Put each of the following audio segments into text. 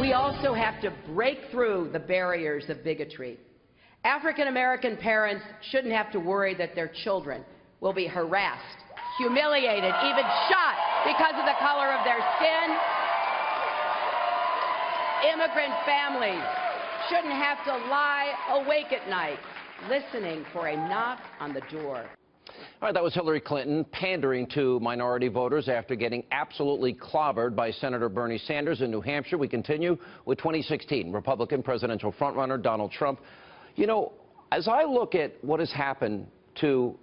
we also have to break through the barriers of bigotry. African-American parents shouldn't have to worry that their children will be harassed, humiliated, even shot because of the color of their skin. Immigrant families shouldn't have to lie awake at night listening for a knock on the door. All right, that was Hillary Clinton pandering to minority voters after getting absolutely clobbered by Senator Bernie Sanders in New Hampshire. We continue with 2016 Republican presidential frontrunner Donald Trump. You know, as I look at what has happened to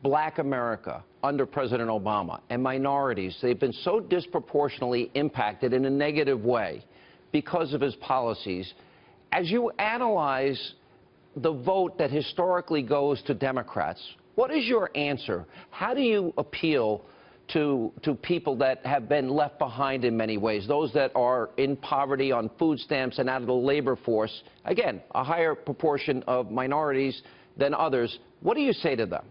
Black America under President Obama and minorities, they've been so disproportionately impacted in a negative way because of his policies. As you analyze the vote that historically goes to Democrats, what is your answer? How do you appeal to people that have been left behind in many ways, those that are in poverty on food stamps and out of the labor force? Again, a higher proportion of minorities than others. What do you say to them?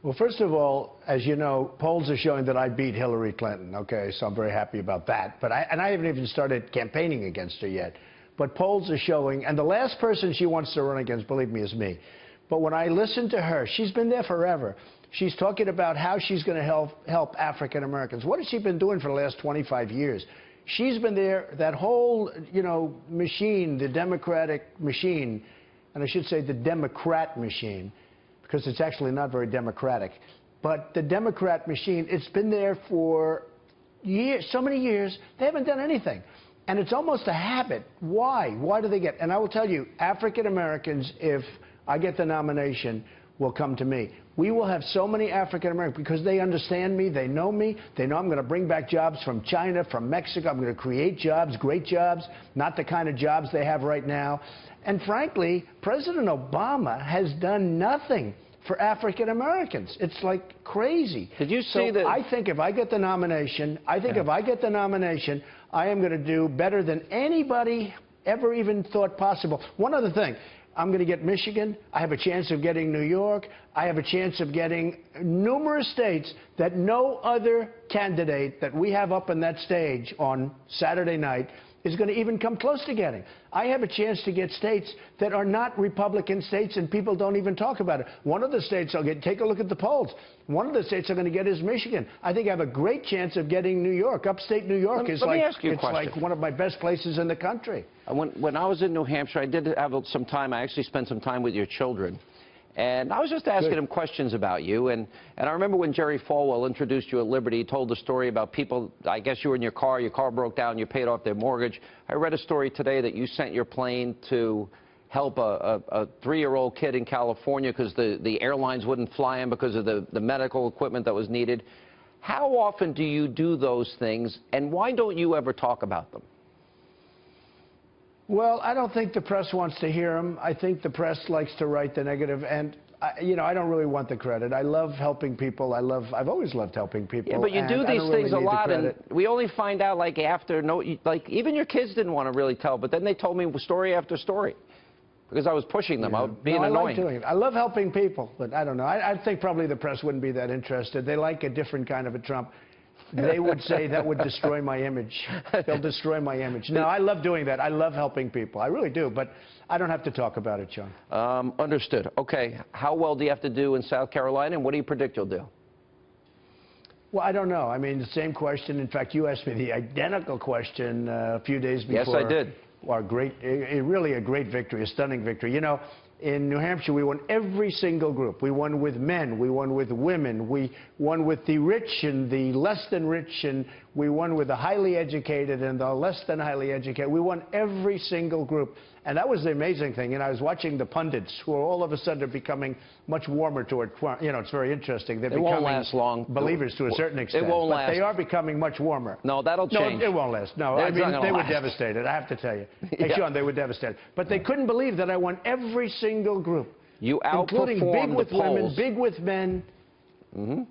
Well, first of all, as you know, polls are showing that I beat Hillary Clinton, okay, so I'm very happy about that. But I haven't even started campaigning against her yet. But polls are showing, and the last person she wants to run against, believe me, is me. But when I listen to her, she's been there forever. She's talking about how she's going to help African Americans. What has she been doing for the last 25 years? She's been there, that whole, you know, machine, the Democratic machine, and I should say the Democrat machine, because it's actually not very democratic. But the Democrat machine, it's been there for years, so many years, they haven't done anything. And it's almost a habit. Why? Why do they get? And I will tell you, African Americans, if I get the nomination, will come to me. We will have so many African Americans because they understand me, they know I'm going to bring back jobs from China, from Mexico. I'm going to create jobs, great jobs, not the kind of jobs they have right now. And frankly, President Obama has done nothing for African Americans. It's like crazy. Did you see that? I think if I get the nomination, I am going to do better than anybody ever even thought possible. One other thing. I'm going to get Michigan. I have a chance of getting New York. I have a chance of getting numerous states that no other candidate that we have up on that stage on Saturday night is going to even come close to getting. I have a chance to get states that are not Republican states and people don't even talk about it. One of the states I'll get, take a look at the polls. One of the states I'm going to get is Michigan. I think I have a great chance of getting New York. Upstate New York is like one of my best places in the country. When I was in New Hampshire, I did have some time. I actually spent some time with your children. And I was just asking him questions about you. And I remember when Jerry Falwell introduced you at Liberty, he told the story about people, I guess you were in your car broke down, you paid off their mortgage. I read a story today that you sent your plane to help a 3-year-old kid in California because the airlines wouldn't fly him because of the medical equipment that was needed. How often do you do those things, and why don't you ever talk about them? Well, I don't think the press wants to hear them. I think the press likes to write the negative, and you know, I don't really want the credit. I love helping people. I've always loved helping people. Yeah, but you do these things a lot, and we only find out like after. Like even your kids didn't want to really tell, but then they told me story after story because I was pushing them. I was being annoying. I like doing it. I love helping people, but I don't know. I think probably the press wouldn't be that interested. They like a different kind of a Trump. They would say that would destroy my image. They'll destroy my image. No, I love doing that. I love helping people. I really do, but I don't have to talk about it, John. Understood. Okay. How well do you have to do in South Carolina, and what do you predict you'll do? Well, I don't know. I mean, the same question. In fact, you asked me the identical question a few days before. Yes, I did. Our really a great victory, a stunning victory. You know, in New Hampshire, we won every single group. We won with men. We won with women. We won with the rich and the less than rich. And we won with the highly educated and the less than highly educated. We won every single group. And that was the amazing thing. And I was watching the pundits who are all of a sudden becoming much warmer toward Trump. You know, it's very interesting. They're becoming last long. Believers to a certain extent. It won't last. But they are becoming much warmer. No, that'll change. No, it won't last. No, I mean, they were devastated, I have to tell you. Hey, Sean, they were devastated. But they couldn't believe that I won every single group. You outperformed including big with the polls. Women, big with men. Mm-hmm.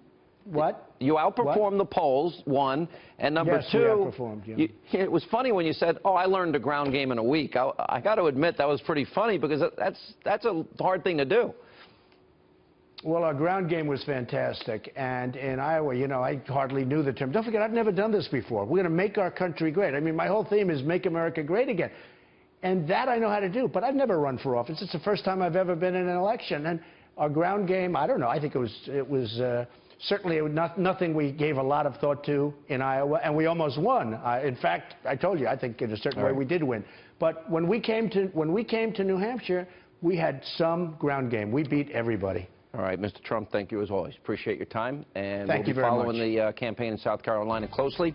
What? You outperformed the polls, one. And number yes, two, we outperformed, yeah. It was funny when you said, oh, I learned the ground game in a week. I got to admit that was pretty funny because that's a hard thing to do. Well, our ground game was fantastic. And in Iowa, you know, I hardly knew the term. Don't forget, I've never done this before. We're going to make our country great. I mean, my whole theme is make America great again. And that I know how to do. But I've never run for office. It's the first time I've ever been in an election. And our ground game, I don't know. I think it was certainly nothing we gave a lot of thought to in Iowa. And we almost won. In fact, I told you, I think in a certain way we did win. But when we came to New Hampshire, we had some ground game. We beat everybody. All right, Mr. Trump, thank you as always. Appreciate your time. And Thank you we'll be very following much. the campaign in South Carolina closely.